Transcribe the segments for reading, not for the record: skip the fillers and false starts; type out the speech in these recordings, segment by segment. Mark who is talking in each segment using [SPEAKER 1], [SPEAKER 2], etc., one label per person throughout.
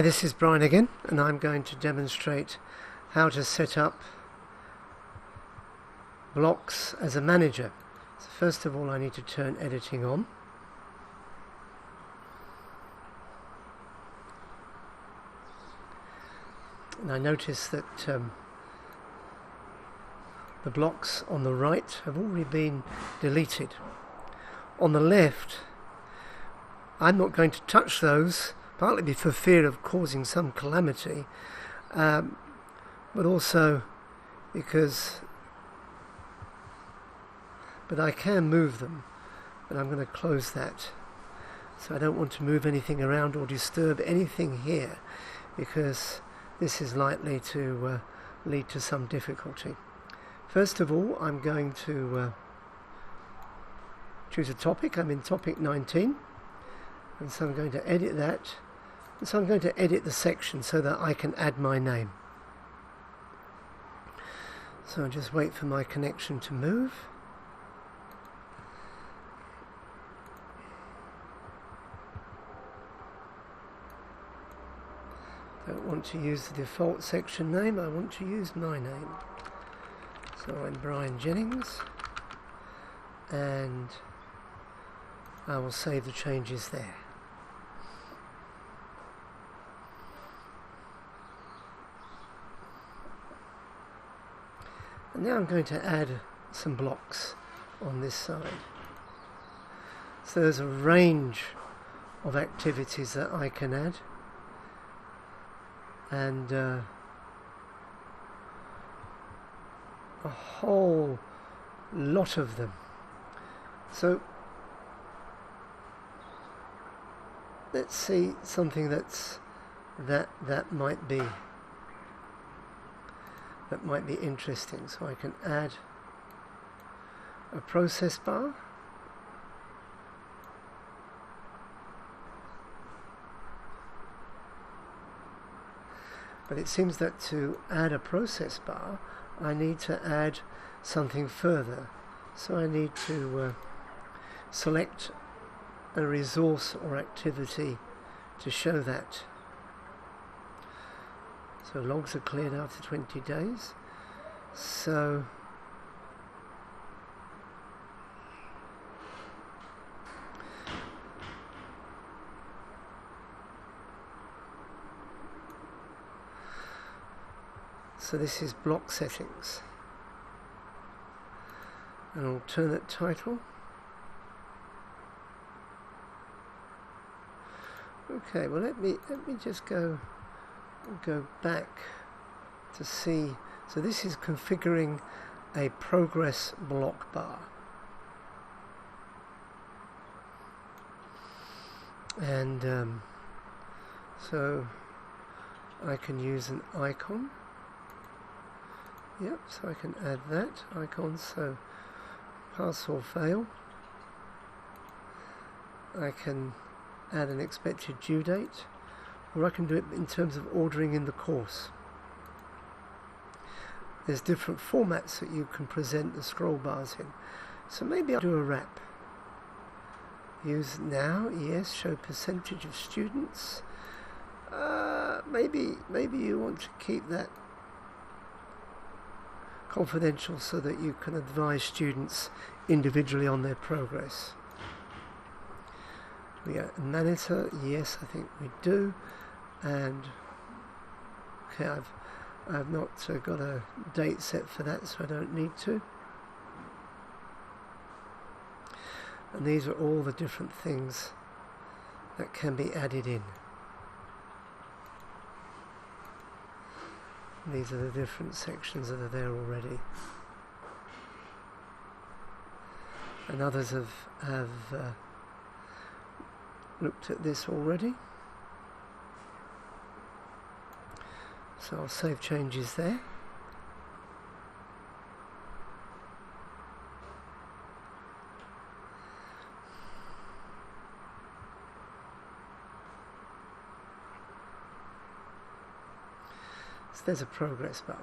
[SPEAKER 1] This is Brian again, and I'm going to demonstrate how to set up blocks as a manager. So first of all, I need to turn editing on. And I notice that the blocks on the right have already been deleted. On the left, I'm not going to touch those, partly for fear of causing some calamity, but also because I can move them, but I'm going to close that. So I don't want to move anything around or disturb anything here, because this is likely to lead to some difficulty. First of all, I'm going to choose a topic. I'm in topic 19, and so I'm going to edit that. And so I'm going to edit the section so that I can add my name. So I'll just wait for my connection to move. Don't want to use the default section name, I want to use my name. So I'm Brian Jennings, and I will save the changes there. And now I'm going to add some blocks on this side. So there's a range of activities that I can add, and a whole lot of them. So let's see something that might be interesting. So I can add a process bar. But it seems that to add a process bar, I need to add something further. So I need to select a resource or activity to show that. So logs are cleared after 20 days. So this is block settings. An alternate title. Okay, well let me just go back to see. So this is configuring a progress block bar. And so I can use an icon. Yep, so I can add that icon, so pass or fail. I can add an expected due date, or I can do it in terms of ordering in the course. There's different formats that you can present the scroll bars in. So maybe I'll do a wrap. Use now, yes, show percentage of students. Maybe you want to keep that confidential so that you can advise students individually on their progress. We are monitor, yes, I think we do. And okay, I've not got a date set for that, so I don't need to. And these are all the different things that can be added in. These are the different sections that are there already. And others have looked at this already. So I'll save changes there. So there's a progress bar.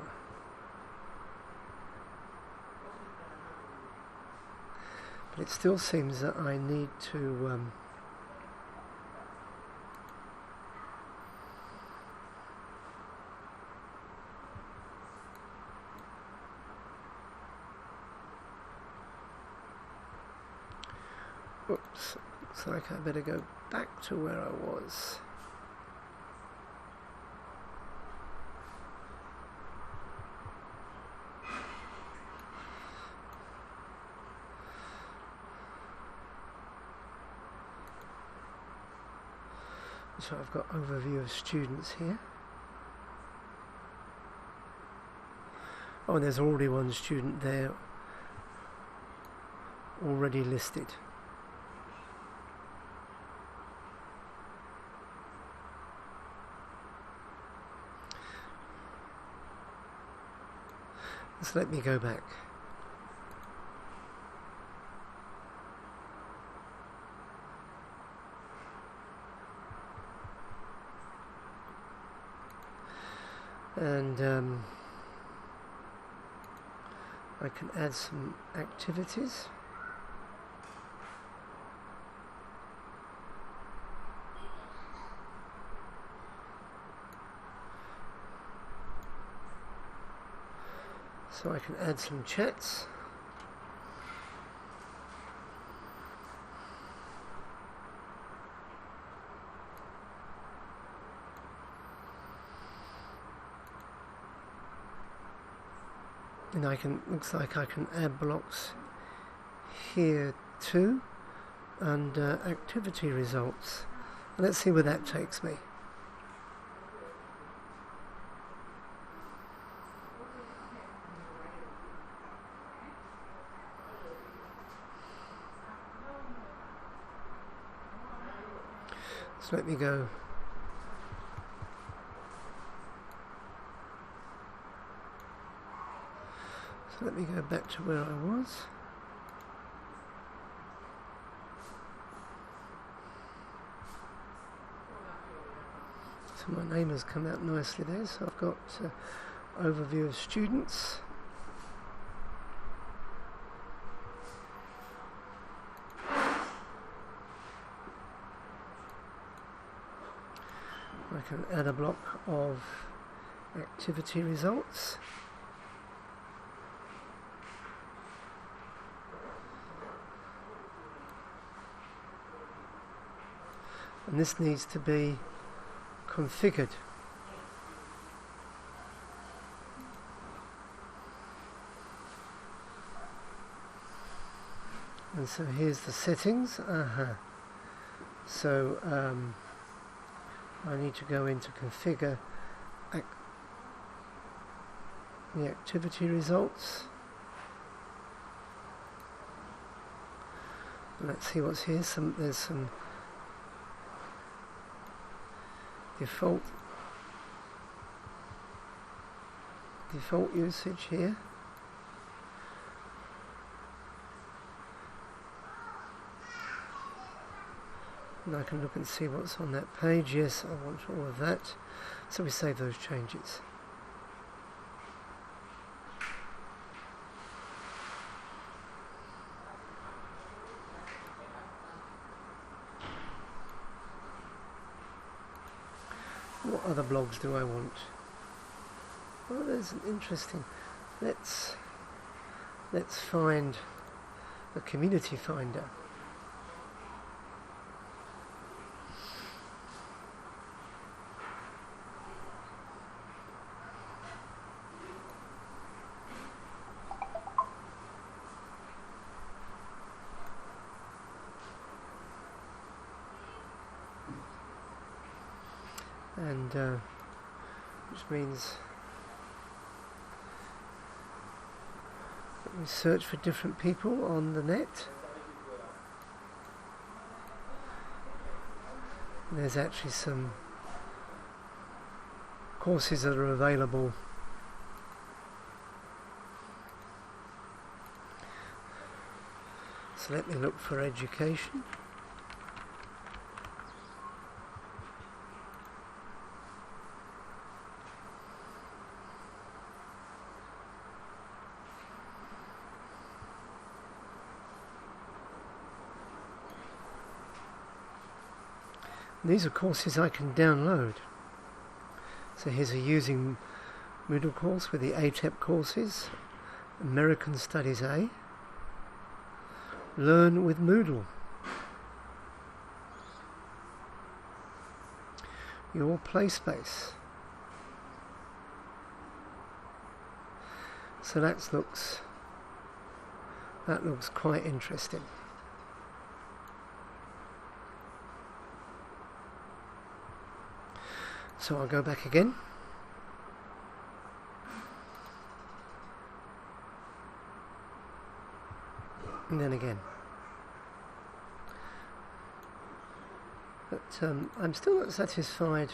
[SPEAKER 1] But it still seems that I need to Oops, looks like I better go back to where I was. So I've got overview of students here. Oh, and there's already one student there already listed. So let me go back. And I can add some activities. So I can add some chats. And looks like I can add blocks here too, and activity results. Let's see where that takes me. So let me go. So let me go back to where I was. So my name has come out nicely there. So I've got overview of students. I can add a block of activity results. And this needs to be configured. And so here's the settings. So I need to go into configure the activity results. And let's see what's here. There's some default usage here. And I can look and see what's on that page. Yes, I want all of that. So we save those changes. What other blogs do I want? Well, there's an interesting. Let's find a community finder. And which means that we search for different people on the net. And there's actually some courses that are available so let me look for education. These are courses I can download. So here's a using Moodle course with the ATEP courses, American Studies A, Learn with Moodle. your play space. So that looks quite interesting. So I'll go back again. And then again. But I'm still not satisfied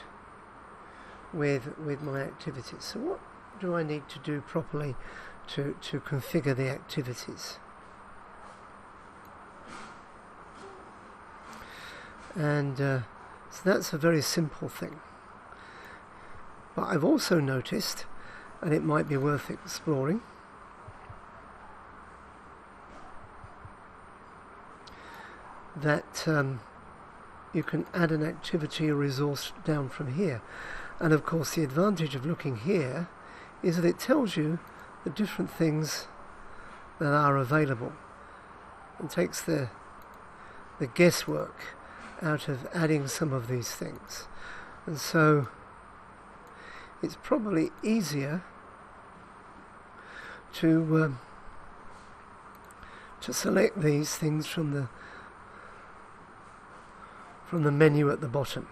[SPEAKER 1] with my activities. So what do I need to do properly to configure the activities? And so that's a very simple thing. But I've also noticed, and it might be worth exploring, that you can add an activity or resource down from here. And of course the advantage of looking here is that it tells you the different things that are available and takes the guesswork out of adding some of these things. And so it's probably easier to select these things from the menu at the bottom.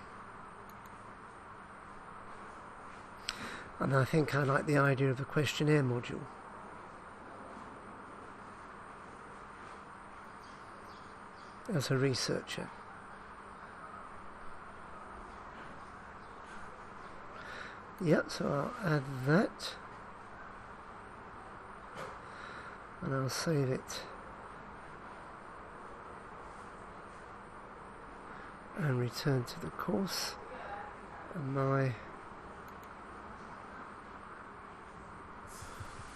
[SPEAKER 1] And I think I like the idea of the questionnaire module. As a researcher. Yep, so I'll add that. And I'll save it. And return to the course. And my...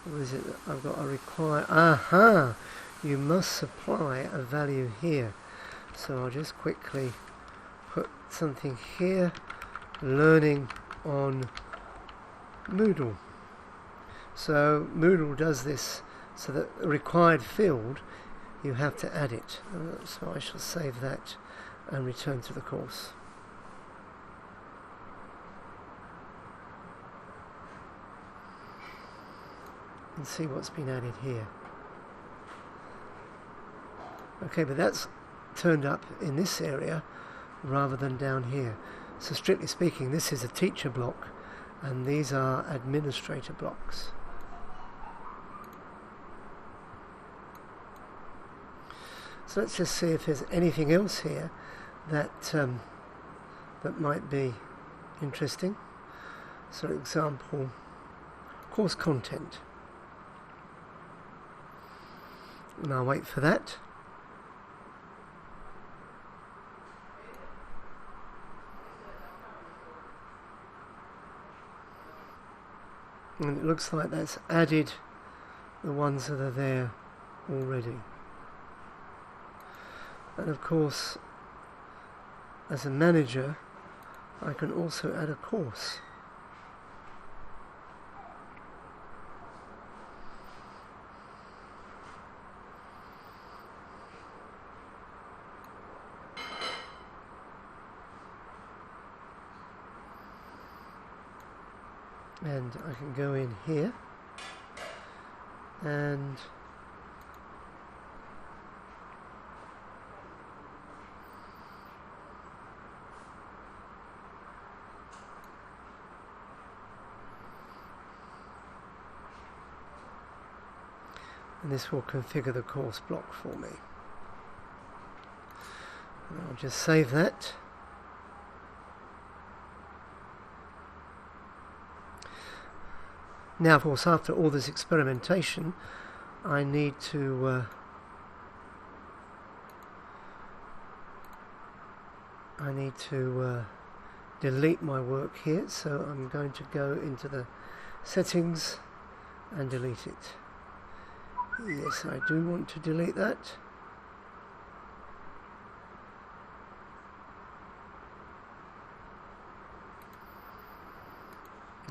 [SPEAKER 1] what is it that I've got to require? Aha! You must supply a value here. So I'll just quickly put something here. Learning on Moodle. So Moodle does this so that the required field, you have to add it. So I shall save that and return to the course. And see what's been added here. Okay, but that's turned up in this area rather than down here. So strictly speaking, this is a teacher block and these are administrator blocks. So let's just see if there's anything else here that that might be interesting. So, for example, course content. And I'll wait for that. And it looks like that's added the ones that are there already. And of course, as a manager, I can also add a course. And I can go in here and this will configure the course block for me. And I'll just save that. Now, of course, after all this experimentation, I need to delete my work here. So I'm going to go into the settings and delete it. Yes, I do want to delete that.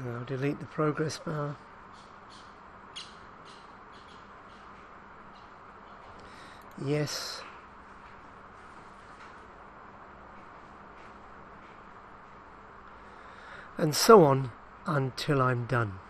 [SPEAKER 1] I'll delete the progress bar. Yes. and so on until I'm done.